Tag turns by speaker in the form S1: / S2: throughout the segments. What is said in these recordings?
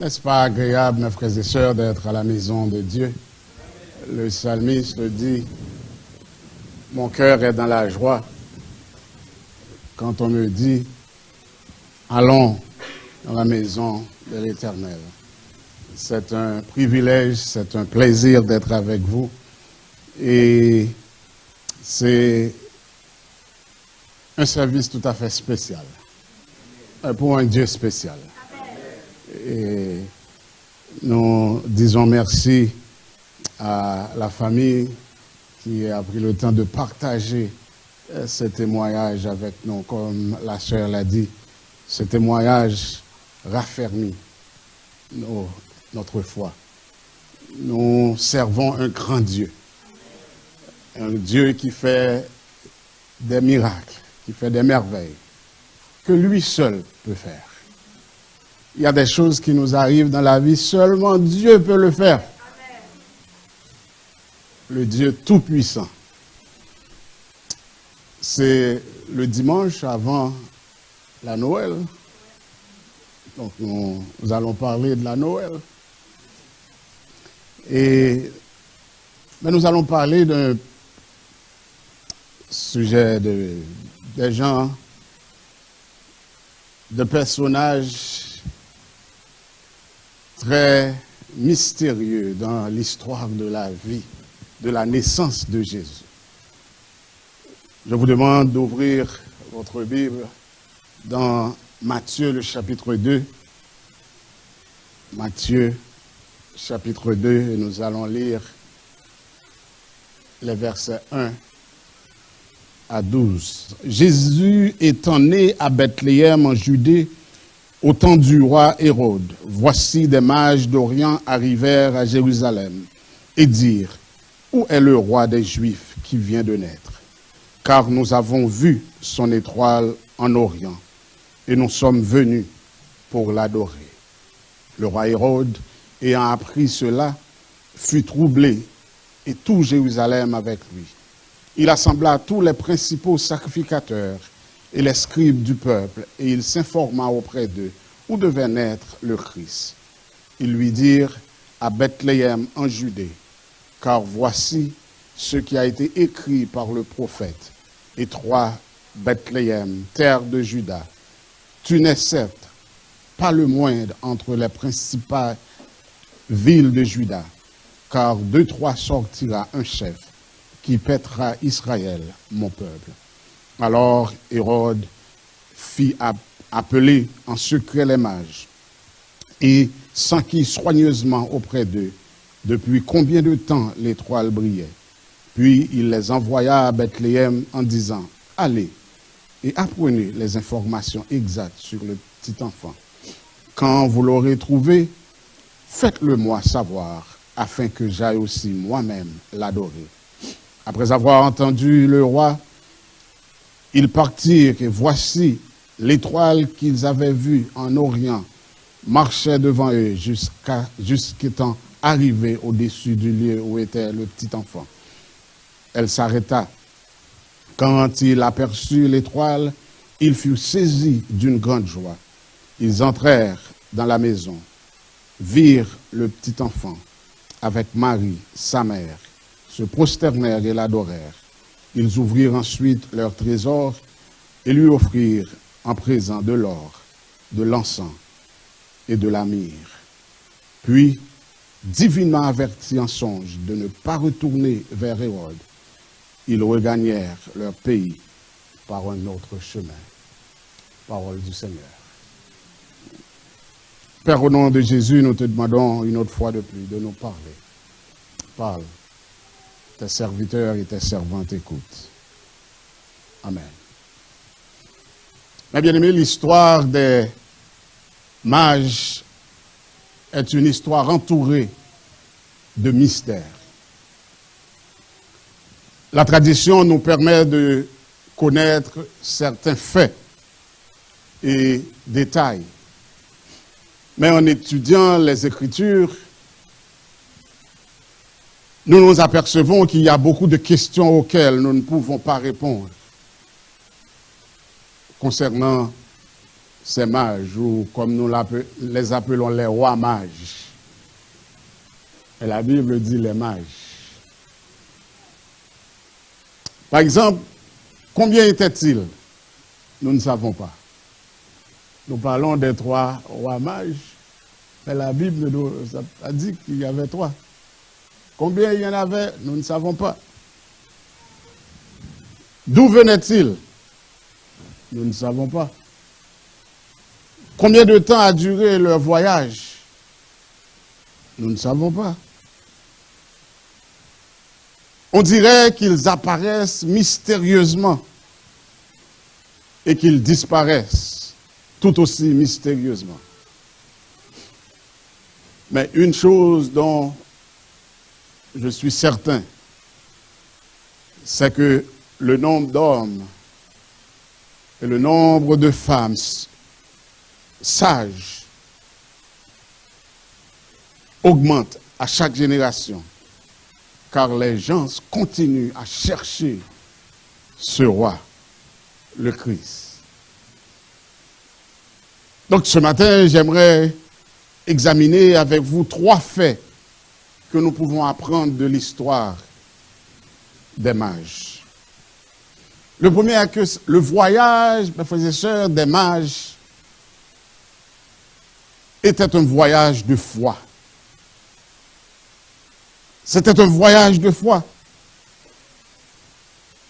S1: N'est-ce pas agréable, mes frères et sœurs, d'être à la maison de Dieu? Le psalmiste dit, « Mon cœur est dans la joie quand on me dit, allons dans la maison de l'Éternel. » C'est un privilège, c'est un plaisir d'être avec vous. Et c'est un service tout à fait spécial, pour un Dieu spécial. Et nous disons merci à la famille qui a pris le temps de partager ce témoignage avec nous. Comme la sœur l'a dit, ce témoignage raffermit notre foi. Nous servons un grand Dieu. Un Dieu qui fait des miracles, qui fait des merveilles, que lui seul peut faire. Il y a des choses qui nous arrivent dans la vie, seulement Dieu peut le faire. Amen. Le Dieu tout-puissant. C'est le dimanche avant la Noël. Donc nous allons parler de la Noël. Mais nous allons parler d'un sujet des gens, de personnages très mystérieux dans l'histoire de la vie, de la naissance de Jésus. Je vous demande d'ouvrir votre Bible dans Matthieu, le chapitre 2. Matthieu, chapitre 2, et nous allons lire les versets 1 à 12. Jésus étant né à Bethléem en Judée, au temps du roi Hérode, voici des mages d'Orient arrivèrent à Jérusalem et dirent, « Où est le roi des Juifs qui vient de naître? Car nous avons vu son étoile en Orient et nous sommes venus pour l'adorer. » Le roi Hérode, ayant appris cela, fut troublé et tout Jérusalem avec lui. Il assembla tous les principaux sacrificateurs et les scribes du peuple, et il s'informa auprès d'eux où devait naître le Christ. Ils lui dirent, à Bethléem en Judée, car voici ce qui a été écrit par le prophète. Et toi, Bethléem, terre de Juda, tu n'es certes pas le moindre entre les principales villes de Juda, car de toi sortira un chef qui paîtra Israël, mon peuple. Alors Hérode fit appeler en secret les mages et s'enquit soigneusement auprès d'eux depuis combien de temps l'étoile brillait. Puis il les envoya à Bethléem en disant, « Allez et apprenez les informations exactes sur le petit enfant. Quand vous l'aurez trouvé, faites-le moi savoir, afin que j'aille aussi moi-même l'adorer. » Après avoir entendu le roi, ils partirent et voici l'étoile qu'ils avaient vue en Orient marchait devant eux jusqu'étant arrivée au-dessus du lieu où était le petit enfant. Elle s'arrêta. Quand il aperçut l'étoile, il fut saisi d'une grande joie. Ils entrèrent dans la maison, virent le petit enfant avec Marie, sa mère, se prosternèrent et l'adorèrent. Ils ouvrirent ensuite leur trésor et lui offrirent en présent de l'or, de l'encens et de la myrrhe. Puis, divinement avertis en songe de ne pas retourner vers Hérode, ils regagnèrent leur pays par un autre chemin. Parole du Seigneur. Père, au nom de Jésus, nous te demandons une autre fois de plus de nous parler. Parle. Tes serviteurs et tes servantes écoutent. Amen. Mes bien-aimés, l'histoire des mages est une histoire entourée de mystères. La tradition nous permet de connaître certains faits et détails. Mais en étudiant les Écritures, nous nous apercevons qu'il y a beaucoup de questions auxquelles nous ne pouvons pas répondre concernant ces mages, ou comme nous les appelons les rois mages. Et la Bible dit les mages. Par exemple, combien étaient-ils? Nous ne savons pas. Nous parlons des 3 rois mages, mais la Bible nous a dit qu'il y avait 3. Combien il y en avait? Nous ne savons pas. D'où venaient-ils? Nous ne savons pas. Combien de temps a duré leur voyage? Nous ne savons pas. On dirait qu'ils apparaissent mystérieusement et qu'ils disparaissent tout aussi mystérieusement. Mais une chose dont je suis certain, c'est que le nombre d'hommes et le nombre de femmes sages augmente à chaque génération, car les gens continuent à chercher ce roi, le Christ. Donc ce matin, j'aimerais examiner avec vous 3 faits que nous pouvons apprendre de l'histoire des mages. Le premier est que le voyage, mes frères et sœurs, des mages était un voyage de foi. C'était un voyage de foi.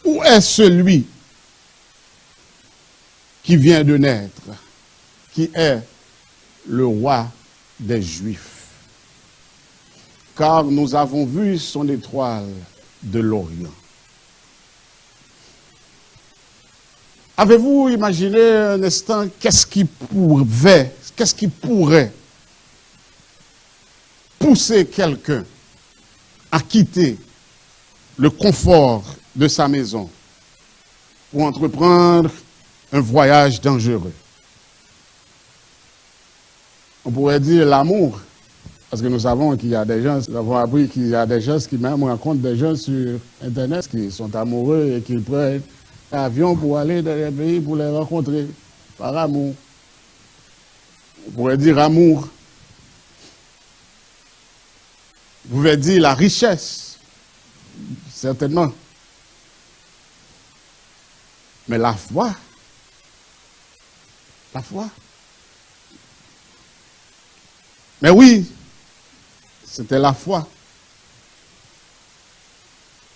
S1: Où est celui qui vient de naître, qui est le roi des Juifs? Car nous avons vu son étoile de l'Orient. Avez-vous imaginé un instant qu'est-ce qui pourrait pousser quelqu'un à quitter le confort de sa maison pour entreprendre un voyage dangereux? On pourrait dire l'amour, parce que nous savons qu'il y a des gens, nous avons appris qu'il y a des gens qui même rencontrent des gens sur Internet qui sont amoureux et qui prennent un avion pour aller dans les pays pour les rencontrer par amour. On pourrait dire amour. Vous pouvez dire la richesse, certainement. Mais la foi, mais oui, c'était la foi.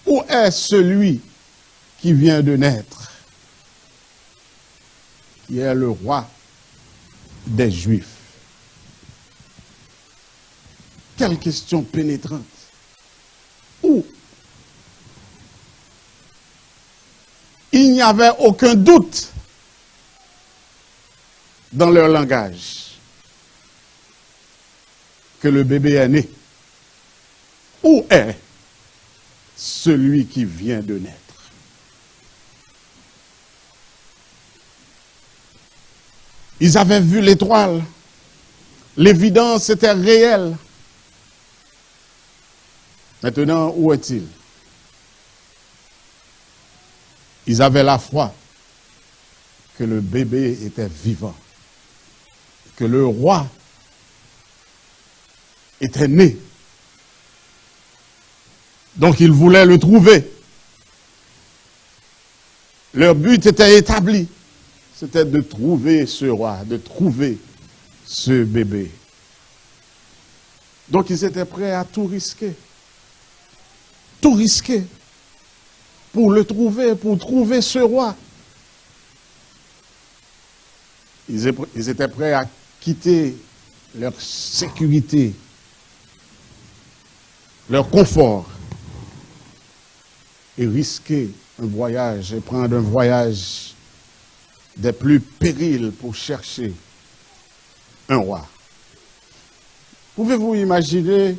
S1: Où est celui qui vient de naître, qui est le roi des Juifs? Quelle question pénétrante. Où? Il n'y avait aucun doute dans leur langage que le bébé est né. Où est celui qui vient de naître? Ils avaient vu l'étoile. L'évidence était réelle. Maintenant, où est-il? Ils avaient la foi que le bébé était vivant, que le roi était né. Donc ils voulaient le trouver. Leur but était établi. C'était de trouver ce roi, de trouver ce bébé. Donc ils étaient prêts à tout risquer. Tout risquer pour le trouver, pour trouver ce roi. Ils étaient prêts à quitter leur sécurité, leur confort, et risquer un voyage, et prendre un voyage des plus périls pour chercher un roi. Pouvez-vous imaginer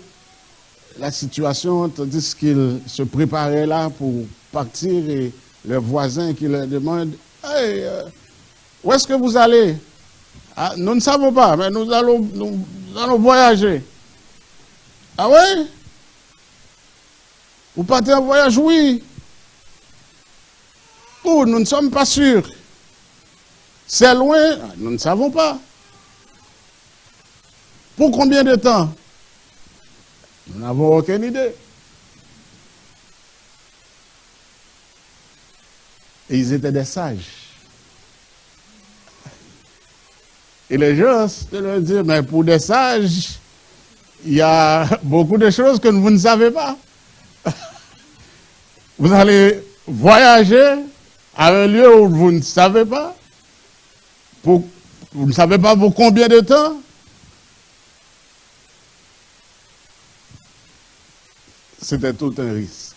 S1: la situation tandis qu'ils se préparaient là pour partir et leurs voisins qui leur demandent « Hey, où est-ce que vous allez? Ah, nous ne savons pas, mais nous allons voyager. » Ah ouais? Vous partez en voyage? Oui. Oh, nous ne sommes pas sûrs. C'est loin, nous ne savons pas. Pour combien de temps? Nous n'avons aucune idée. Et ils étaient des sages. Et les gens se leur disent, mais pour des sages, il y a beaucoup de choses que vous ne savez pas. Vous allez voyager à un lieu où vous ne savez pas. Vous ne savez pas pour combien de temps. C'était tout un risque.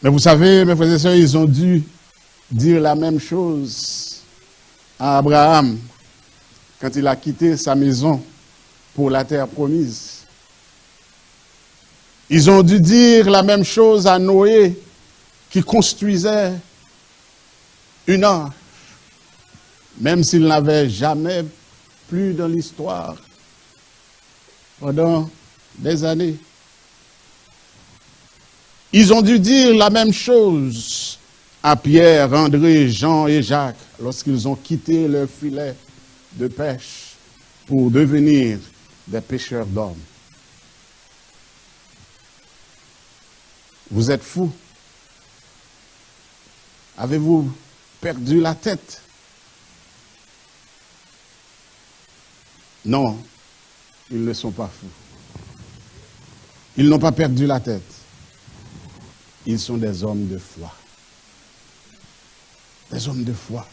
S1: Mais vous savez, mes frères et sœurs, ils ont dû dire la même chose à Abraham quand il a quitté sa maison pour la terre promise. Ils ont dû dire la même chose à Noé qui construisait une arche, même s'il n'avait jamais plu dans l'histoire pendant des années. Ils ont dû dire la même chose à Pierre, André, Jean et Jacques lorsqu'ils ont quitté leur filet de pêche pour devenir des pêcheurs d'hommes. Vous êtes fous. Avez-vous perdu la tête? Non, ils ne sont pas fous. Ils n'ont pas perdu la tête. Ils sont des hommes de foi. Des hommes de foi.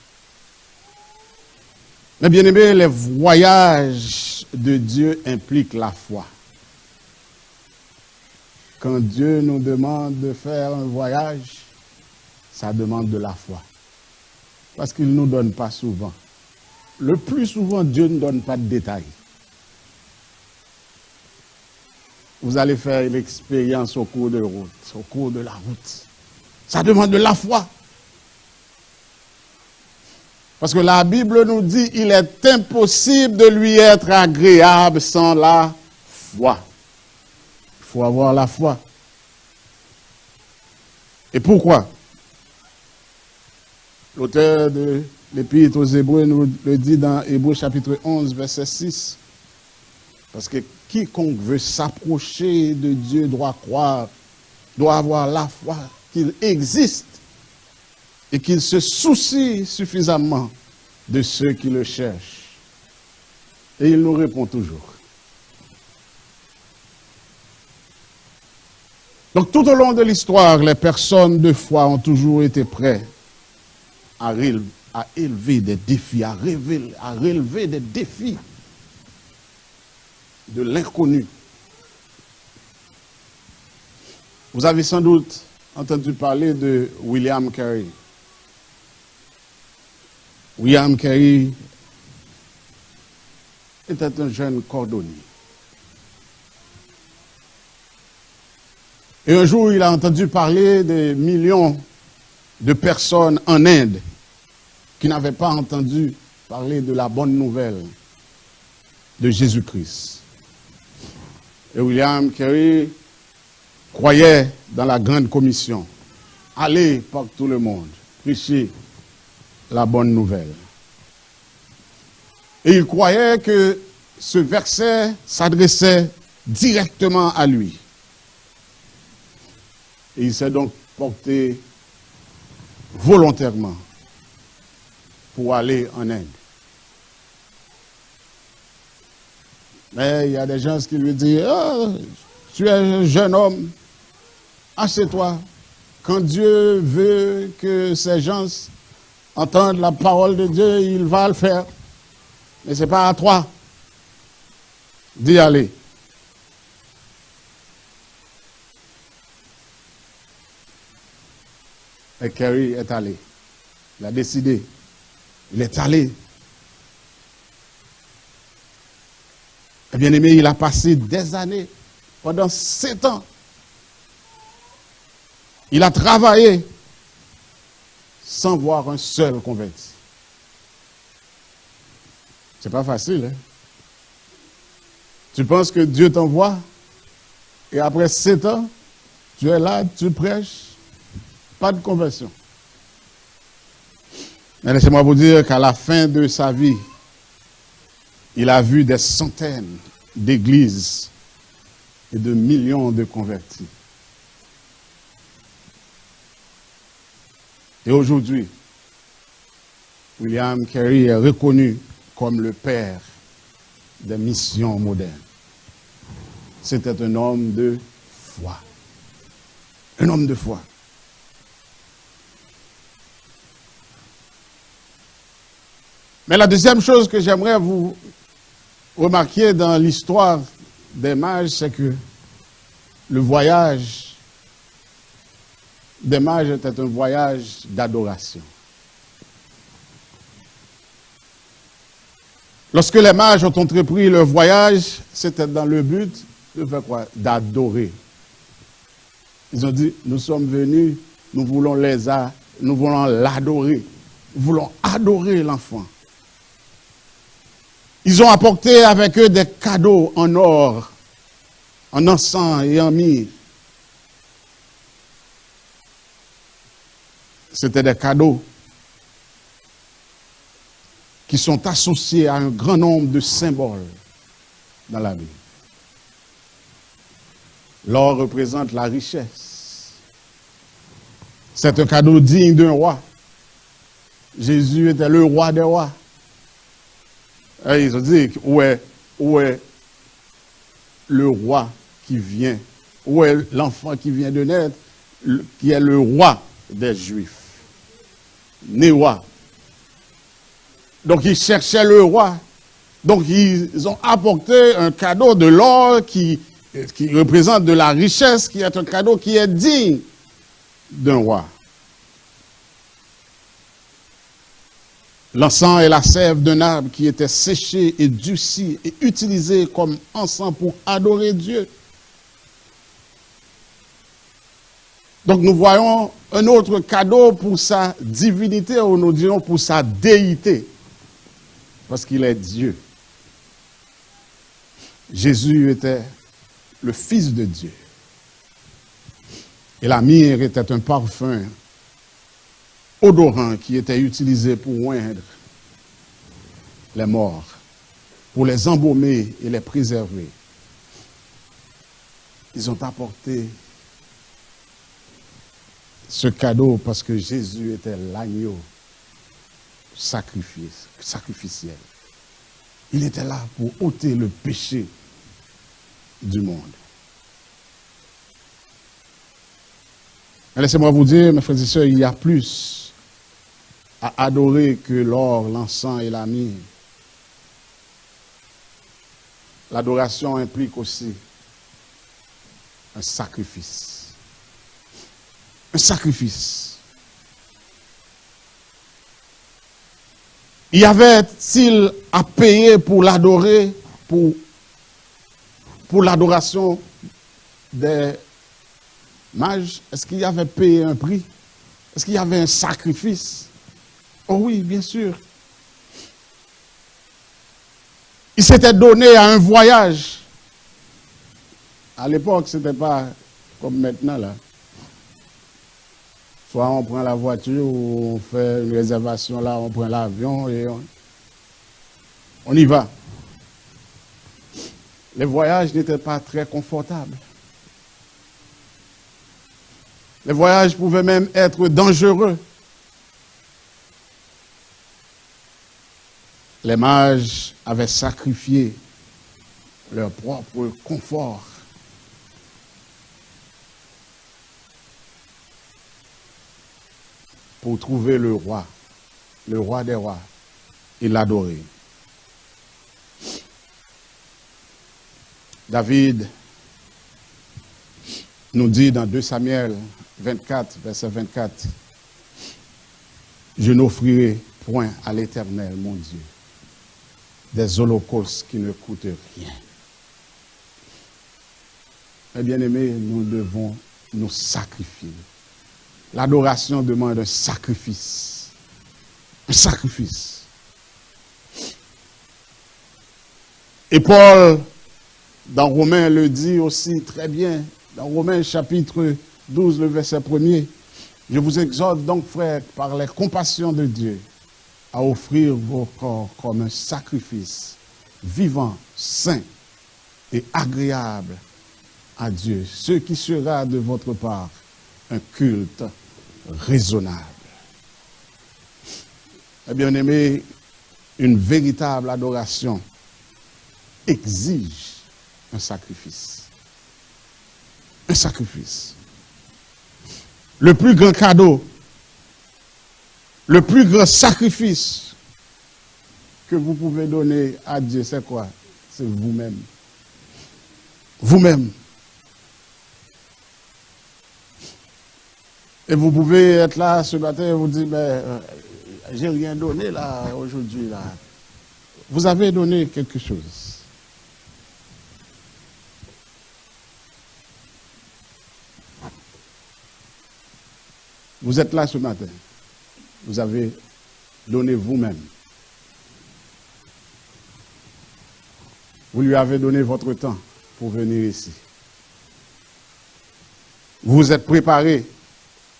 S1: Mais bien aimé, les voyages de Dieu impliquent la foi. Quand Dieu nous demande de faire un voyage, ça demande de la foi. Parce qu'il ne nous donne pas souvent. Le plus souvent, Dieu ne donne pas de détails. Vous allez faire une expérience au cours de route, au cours de la route. Ça demande de la foi. Parce que la Bible nous dit qu'il est impossible de lui être agréable sans la foi. Il faut avoir la foi. Et pourquoi? L'auteur de l'Épître aux Hébreux nous le dit dans Hébreux chapitre 11, verset 6. Parce que quiconque veut s'approcher de Dieu doit croire, doit avoir la foi qu'il existe et qu'il se soucie suffisamment de ceux qui le cherchent. Et il nous répond toujours. Donc tout au long de l'histoire, les personnes de foi ont toujours été prêtes à élever des défis, à relever des défis de l'inconnu. Vous avez sans doute entendu parler de William Carey. William Carey était un jeune cordonnier. Et un jour, il a entendu parler des millions de personnes en Inde qui n'avaient pas entendu parler de la bonne nouvelle de Jésus-Christ. Et William Carey croyait dans la grande commission. Allez par tout le monde, prêcher la bonne nouvelle. Et il croyait que ce verset s'adressait directement à lui. Et il s'est donc porté volontairement pour aller en Inde. Mais il y a des gens qui lui disent, oh, tu es un jeune homme, assieds-toi. Quand Dieu veut que ces gens entendent la parole de Dieu, il va le faire. Mais ce n'est pas à toi d'y aller. Et Carey est allé. Il a décidé. Il est allé. Et bien aimé, il a passé des années, pendant 7 ans. Il a travaillé sans voir un seul converti. C'est pas facile, hein? Tu penses que Dieu t'envoie et après 7 ans, tu es là, tu prêches, pas de conversion. Mais laissez-moi vous dire qu'à la fin de sa vie, il a vu des centaines d'églises et de millions de convertis. Et aujourd'hui, William Carey est reconnu comme le père des missions modernes. C'était un homme de foi. Un homme de foi. Mais la deuxième chose que j'aimerais vous remarquer dans l'histoire des mages, c'est que le voyage des mages était un voyage d'adoration. Lorsque les mages ont entrepris leur voyage, c'était dans le but de faire quoi? D'adorer. Ils ont dit, nous sommes venus, nous voulons l'adorer. Nous voulons adorer l'enfant. Ils ont apporté avec eux des cadeaux en or, en encens et en myrrhe. C'était des cadeaux qui sont associés à un grand nombre de symboles dans la Bible. L'or représente la richesse. C'est un cadeau digne d'un roi. Jésus était le roi des rois. Et ils ont dit, où est le roi qui vient? Où est l'enfant qui vient de naître, qui est le roi des Juifs? Né roi. Donc ils cherchaient le roi. Donc ils ont apporté un cadeau de l'or qui représente de la richesse, qui est un cadeau qui est digne d'un roi. L'encens et la sève d'un arbre qui était séché et durci et utilisé comme encens pour adorer Dieu. Donc nous voyons un autre cadeau pour sa divinité, ou nous dirons pour sa déité, parce qu'il est Dieu. Jésus était le Fils de Dieu. Et la myrrhe était un parfum odorant qui était utilisé pour oindre les morts, pour les embaumer et les préserver. Ils ont apporté ce cadeau parce que Jésus était l'agneau sacrificiel. Il était là pour ôter le péché du monde. Laissez-moi vous dire, mes frères et sœurs, il y a plus à adorer que l'or, l'encens et la myrrhe. L'adoration implique aussi un sacrifice. Un sacrifice. Y avait-il à payer pour l'adorer, pour l'adoration des mages? Est-ce qu'il y avait payé un prix? Est-ce qu'il y avait un sacrifice? Oh oui, bien sûr. Il s'était donné à un voyage. À l'époque, ce n'était pas comme maintenant, là. Soit on prend la voiture ou on fait une réservation là, on prend l'avion et on y va. Les voyages n'étaient pas très confortables. Les voyages pouvaient même être dangereux. Les mages avaient sacrifié leur propre confort pour trouver le roi des rois, et l'adorer. David nous dit dans 2 Samuel 24, verset 24, « Je n'offrirai point à l'Éternel, mon Dieu, des holocaustes qui ne coûtent rien. » Mes bien-aimés, nous devons nous sacrifier. L'adoration demande un sacrifice. Un sacrifice. Et Paul, dans Romains, le dit aussi très bien. Dans Romains chapitre 12, le verset 1er, « Je vous exhorte donc, frères, par les compassions de Dieu, à offrir vos corps comme un sacrifice vivant, saint et agréable à Dieu, ce qui sera de votre part un culte raisonnable. Eh bien aimé, une véritable adoration exige un sacrifice. Un sacrifice. Le plus grand cadeau, le plus grand sacrifice que vous pouvez donner à Dieu, c'est quoi? C'est vous-même. Vous-même. Et vous pouvez être là ce matin et vous dire, mais j'ai rien donné là aujourd'hui. Là. Vous avez donné quelque chose. Vous êtes là ce matin. Vous avez donné vous-même. Vous lui avez donné votre temps pour venir ici. Vous vous êtes préparé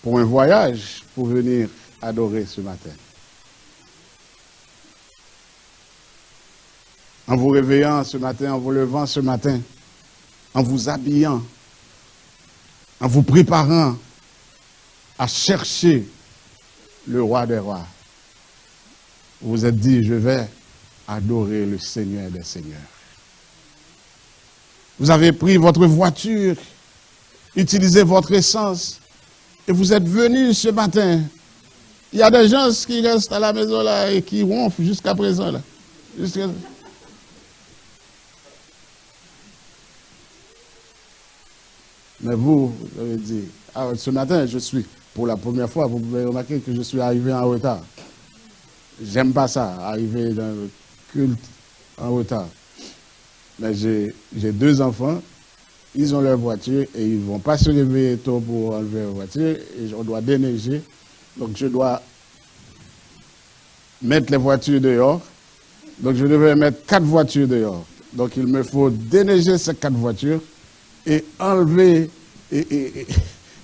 S1: pour un voyage pour venir adorer ce matin. En vous réveillant ce matin, en vous levant ce matin, en vous habillant, en vous préparant à chercher le roi des rois. Vous vous êtes dit, je vais adorer le Seigneur des Seigneurs. Vous avez pris votre voiture, utilisé votre essence, et vous êtes venus ce matin. Il y a des gens qui restent à la maison là et qui ronflent jusqu'à présent là. Mais vous avez dit, ah, ce matin, je suis, pour la première fois, vous pouvez remarquer que je suis arrivé en retard. J'aime pas ça, arriver dans le culte en retard. Mais j'ai 2 enfants, ils ont leur voiture et ils ne vont pas se réveiller tôt pour enlever leur voiture et on doit déneiger. Donc je dois mettre les voitures dehors. Donc je devais mettre 4 voitures dehors. Donc il me faut déneiger ces 4 voitures et enlever de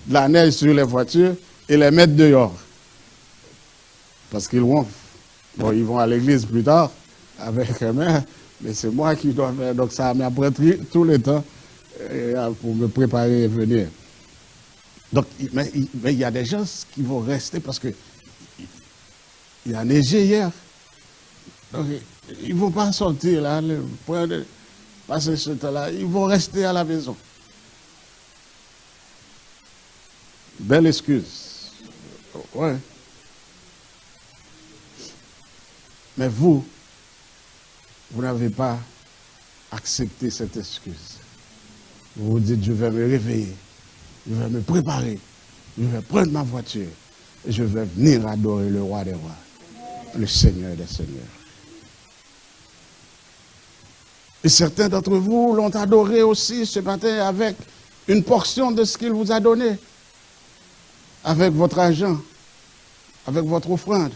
S1: la neige sur les voitures et les mettre dehors. Parce qu'ils vont, bon, ils vont à l'église plus tard avec eux-mêmes, mais c'est moi qui dois faire. Donc ça m'a pris tout le temps pour me préparer et venir. Donc, mais il y a des gens qui vont rester parce que il a neigé hier. Donc, ils ne vont pas sortir là, passer ce temps-là. Ils vont rester à la maison. Belle excuse. Ouais. Mais vous n'avez pas accepté cette excuse. Vous vous dites, je vais me réveiller, je vais me préparer, je vais prendre ma voiture et je vais venir adorer le roi des rois, le Seigneur des seigneurs. Et certains d'entre vous l'ont adoré aussi ce matin avec une portion de ce qu'il vous a donné, avec votre argent, avec votre offrande.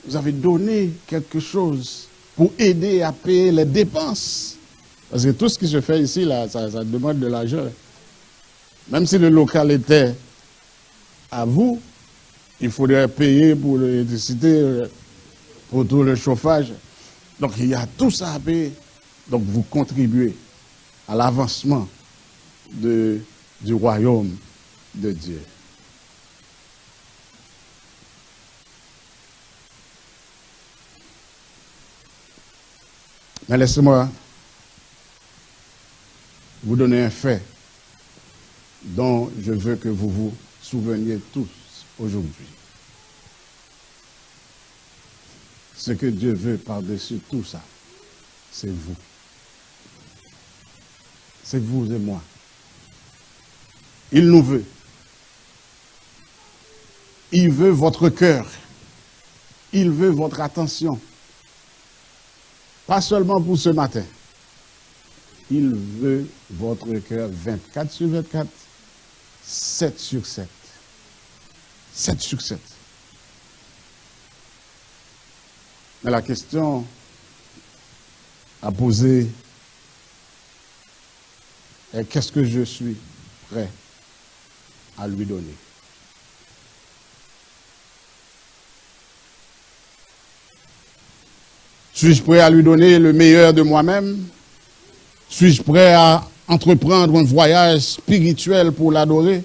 S1: Vous avez donné quelque chose pour aider à payer les dépenses. Parce que tout ce qui se fait ici, là, ça demande de l'argent. Même si le local était à vous, il faudrait payer pour l'électricité, pour tout le chauffage. Donc il y a tout ça à payer. Donc vous contribuez à l'avancement du royaume de Dieu. Mais laissez-moi vous donner un fait dont je veux que vous vous souveniez tous aujourd'hui. Ce que Dieu veut par-dessus tout ça, c'est vous. C'est vous et moi. Il nous veut. Il veut votre cœur. Il veut votre attention. Pas seulement pour ce matin. Il veut votre cœur 24 sur 24, 7 sur 7. 7 sur 7. Mais la question à poser est qu'est-ce que je suis prêt à lui donner? Suis-je prêt à lui donner le meilleur de moi-même? Suis-je prêt à entreprendre un voyage spirituel pour l'adorer?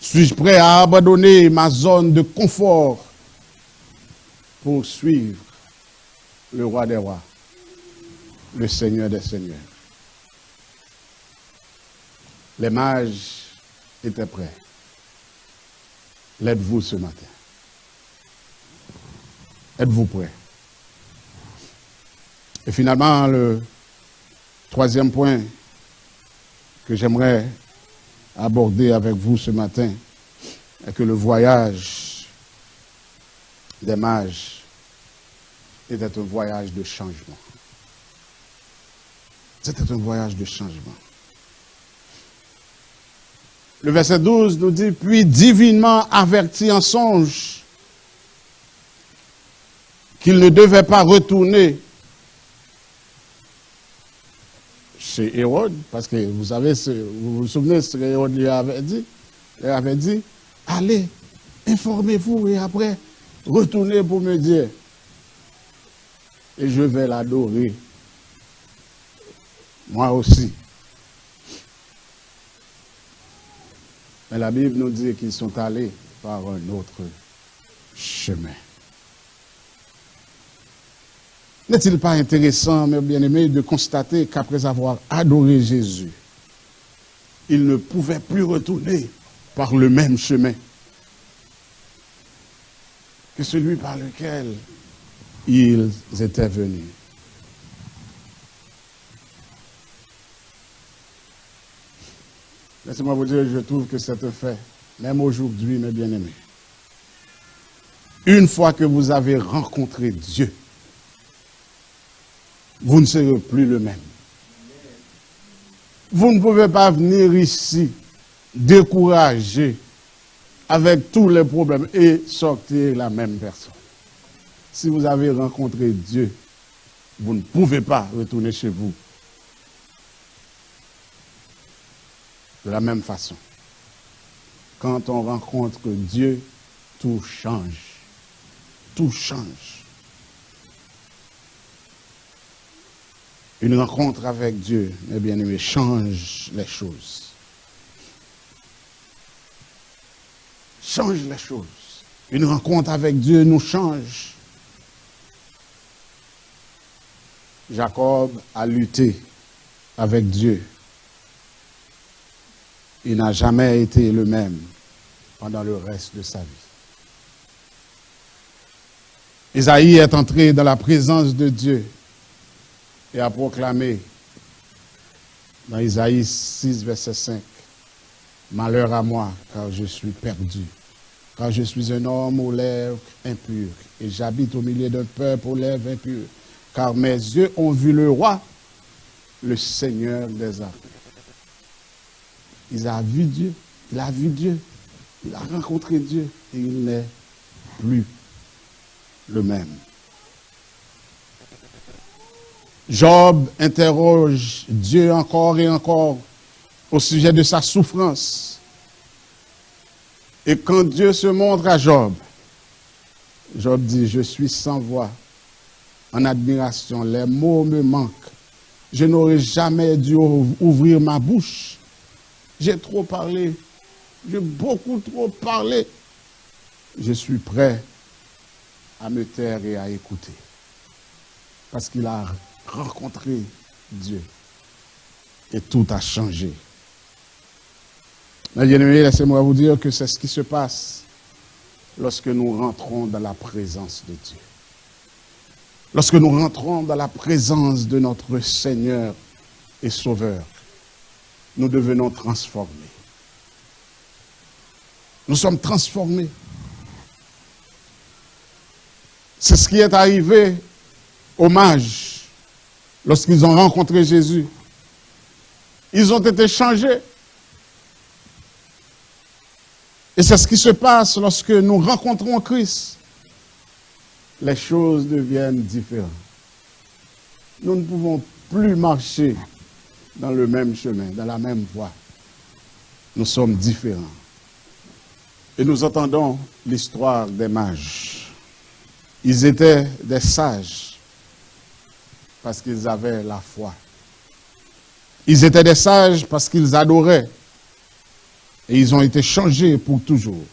S1: Suis-je prêt à abandonner ma zone de confort pour suivre le roi des rois, le Seigneur des seigneurs? Les mages étaient prêts. L'êtes-vous ce matin? Êtes-vous prêts? Et finalement, le troisième point que j'aimerais aborder avec vous ce matin est que le voyage des mages était un voyage de changement. C'était un voyage de changement. Le verset 12 nous dit, puis divinement averti en songe qu'il ne devait pas retourner chez Hérode, parce que vous savez, vous vous souvenez ce que Hérode lui avait dit? Il avait dit, allez, informez-vous et après, retournez pour me dire. Et je vais l'adorer. Moi aussi. Mais la Bible nous dit qu'ils sont allés par un autre chemin. N'est-il pas intéressant, mes bien-aimés, de constater qu'après avoir adoré Jésus, ils ne pouvaient plus retourner par le même chemin que celui par lequel ils étaient venus. Laissez-moi vous dire, je trouve que c'est un fait, même aujourd'hui, mes bien-aimés. Une fois que vous avez rencontré Dieu, vous ne serez plus le même. Vous ne pouvez pas venir ici découragé avec tous les problèmes et sortir la même personne. Si vous avez rencontré Dieu, vous ne pouvez pas retourner chez vous de la même façon. Quand on rencontre Dieu, tout change. Tout change. Une rencontre avec Dieu, mes bien-aimés, change les choses. Change les choses. Une rencontre avec Dieu nous change. Jacob a lutté avec Dieu. Il n'a jamais été le même pendant le reste de sa vie. Isaïe est entré dans la présence de Dieu et a proclamé dans Isaïe 6, verset 5, « Malheur à moi, car je suis perdu, car je suis un homme aux lèvres impures, et j'habite au milieu d'un peuple aux lèvres impures, car mes yeux ont vu le roi, le Seigneur des armées. » Il a vu Dieu, il a vu Dieu, il a rencontré Dieu, et il n'est plus le même. Job interroge Dieu encore et encore au sujet de sa souffrance. Et quand Dieu se montre à Job, Job dit, je suis sans voix, en admiration, les mots me manquent. Je n'aurais jamais dû ouvrir ma bouche. J'ai trop parlé, j'ai beaucoup trop parlé. Je suis prêt à me taire et à écouter. Parce qu'il a rencontré Dieu. Et tout a changé. Mais bien aimés, laissez-moi vous dire que c'est ce qui se passe lorsque nous rentrons dans la présence de Dieu. Lorsque nous rentrons dans la présence de notre Seigneur et Sauveur, nous devenons transformés. Nous sommes transformés. C'est ce qui est arrivé aux mages lorsqu'ils ont rencontré Jésus. Ils ont été changés. Et c'est ce qui se passe lorsque nous rencontrons Christ. Les choses deviennent différentes. Nous ne pouvons plus marcher dans le même chemin, dans la même voie. Nous sommes différents. Et nous entendons l'histoire des mages. Ils étaient des sages. parce qu'ils avaient la foi. Ils étaient des sages parce qu'ils adoraient. Et ils ont été changés pour toujours.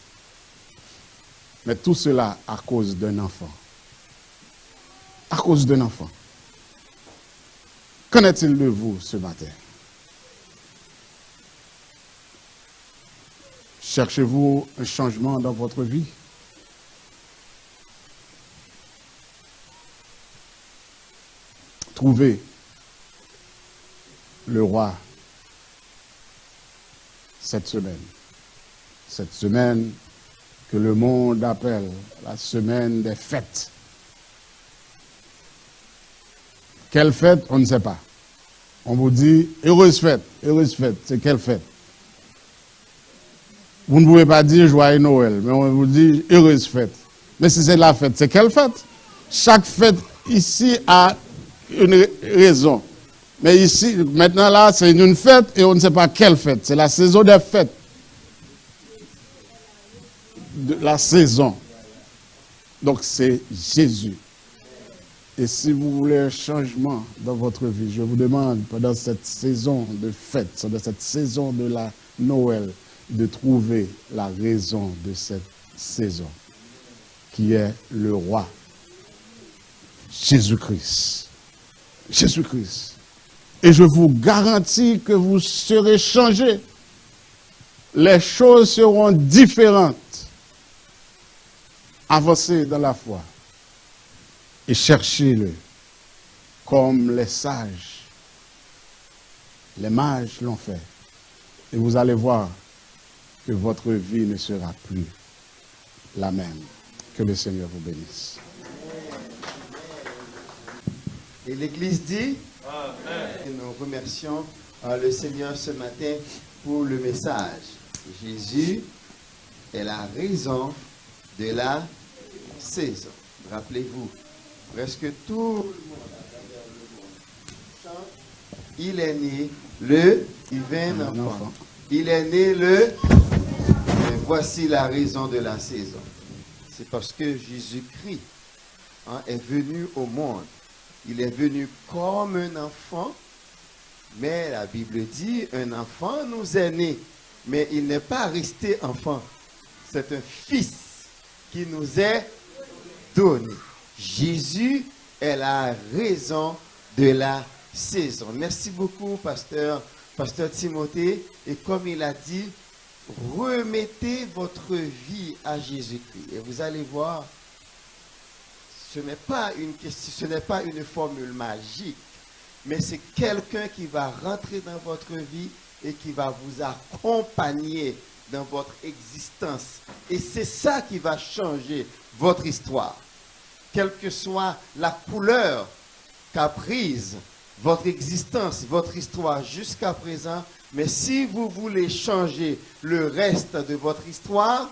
S1: Mais tout cela à cause d'un enfant. À cause d'un enfant. Qu'en est-il de vous ce matin? Cherchez-vous un changement dans votre vie? Trouvez le roi cette semaine. Cette semaine que le monde appelle la semaine des fêtes. Quelle fête? On ne sait pas. On vous dit heureuse fête. Heureuse fête, c'est quelle fête? Vous ne pouvez pas dire joyeux Noël, mais on vous dit heureuse fête. Mais si c'est la fête, c'est quelle fête? Chaque fête ici a une raison. Mais ici, maintenant là, c'est une fête et on ne sait pas quelle fête. C'est la saison des fêtes. De la saison. Donc c'est Jésus. Et si vous voulez un changement dans votre vie, je vous demande pendant cette saison de fête, dans cette saison de la Noël, de trouver la raison de cette saison, qui est le roi Jésus-Christ. Jésus-Christ. Et je vous garantis que vous serez changés. Les choses seront différentes. Avancez dans la foi et cherchez-le comme les sages. Les mages l'ont fait. Et vous allez voir que votre vie ne sera plus la même. Que le Seigneur vous bénisse.
S2: Et l'Église dit, Amen. Et nous remercions le Seigneur ce matin pour le message. Jésus est la raison de la saison. Rappelez-vous, presque tout le monde à travers le monde chante. Il est né le divin enfant. Il est né le... Et voici la raison de la saison. C'est parce que Jésus-Christ est venu au monde. Il est venu comme un enfant, mais la Bible dit, un enfant nous est né. Mais il n'est pas resté enfant. C'est un fils qui nous est donné. Jésus est la raison de la saison. Merci beaucoup, pasteur Timothée. Et comme il a dit, remettez votre vie à Jésus-Christ. Et vous allez voir, ce n'est pas une formule magique, mais c'est quelqu'un qui va rentrer dans votre vie et qui va vous accompagner dans votre existence. Et c'est ça qui va changer votre histoire. Quelle que soit la couleur qu'a prise votre existence, votre histoire jusqu'à présent, mais si vous voulez changer le reste de votre histoire,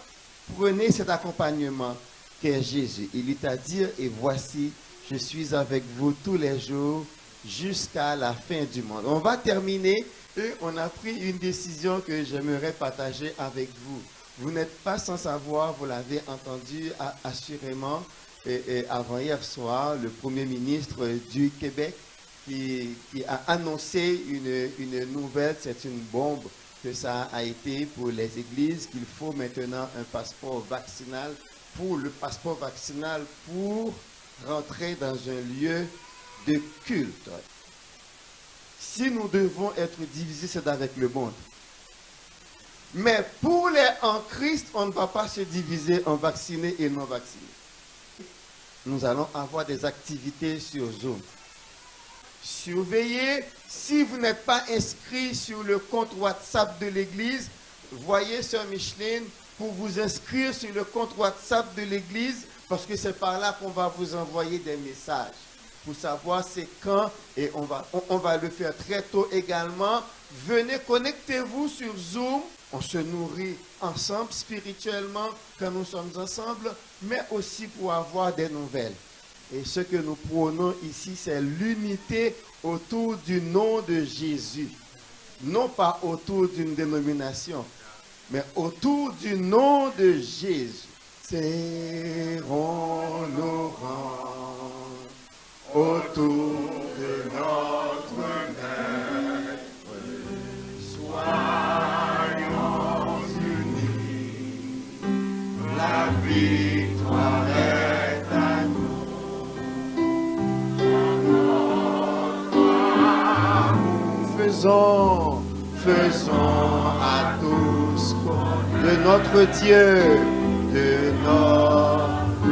S2: prenez cet accompagnement qu'est Jésus. Il est à dire, et voici, je suis avec vous tous les jours jusqu'à la fin du monde. On va terminer et on a pris une décision que j'aimerais partager avec vous. Vous n'êtes pas sans savoir, vous l'avez entendu assurément et avant hier soir, le Premier ministre du Québec qui a annoncé une nouvelle, c'est une bombe que ça a été pour les églises, qu'il faut maintenant un passeport vaccinal pour rentrer dans un lieu de culte. Si nous devons être divisés, c'est avec le monde. Mais pour les en Christ, on ne va pas se diviser en vaccinés et non vaccinés. Nous allons avoir des activités sur Zoom. Surveillez, si vous n'êtes pas inscrit sur le compte WhatsApp de l'église, voyez Sœur Micheline pour vous inscrire sur le compte WhatsApp de l'église, parce que c'est par là qu'on va vous envoyer des messages pour savoir c'est quand, et on va le faire très tôt également. Venez, connectez-vous sur Zoom. On se nourrit ensemble spirituellement quand nous sommes ensemble, mais aussi pour avoir des nouvelles. Et ce que nous prônons ici, c'est l'unité autour du nom de Jésus. Non pas autour d'une dénomination, mais autour du nom de Jésus. Serrons nos rangs, autour de notre Maître. Soyons unis, la victoire est à nous. Faisons à tous de notre Dieu, de notre...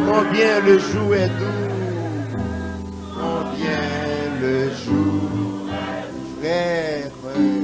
S2: Combien le joug est doux, combien le joug est frère.